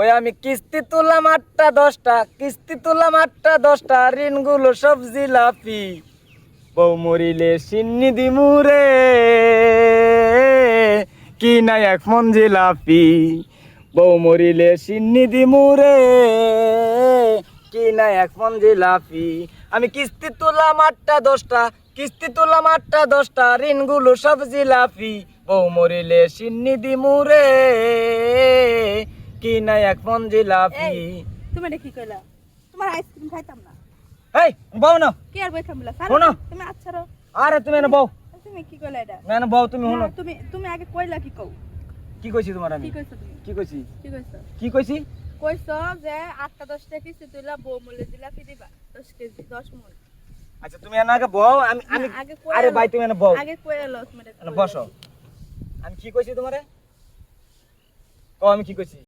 ওই আমি কিস্তি তুললাম 8টা 10টা, কিস্তি তুললাম 8টা 10টা, ঋণগুলো সব জিলাপি। বউ মরিলে সিন্নি দিমুরে, কি নাই এক মন জিলাপি। বউ মরিলে সিন্নি দিমুরে, কি নাই এক মন জিলাপি। আমি কিস্তি তুললাম 8টা 10টা, কিস্তি তুললাম 8টা 10টা, ঋণগুলো সব জিলাপি। বউ মরিলে সিন্নি দিমুরে, কি নাই এক মন জিলাপি। তুমি এটা কি কইলা? তোমার আইসক্রিম খাইতাম না। এই বউ না, কি আর বই খামিলা? শোনো। তুমি আচ্ছা রো। আরে তুমি এনে বউ, তুমি কি কইলা এটা? না বউ তুমি না, শুনো। তুমি তুমি আগে কইলা কি কও? কি কইছি তোমার আমি? কি কইছো তুমি? কি কইছি? কি কইছো? কি কইছি? কইছো যে 8টা 10টা কিস্তি তুইলা বউ মূল্যে জিলাপি দিবা 10 কেজি 10 মূল। আচ্ছা তুমি এনে আগে বউ, আমি আমি আগে আরে ভাই তুমি এনে বউ, আগে কইলা লস মেরে এনে বসো। আমি কি কইছি তোমারে? ও আমি কি কইছি?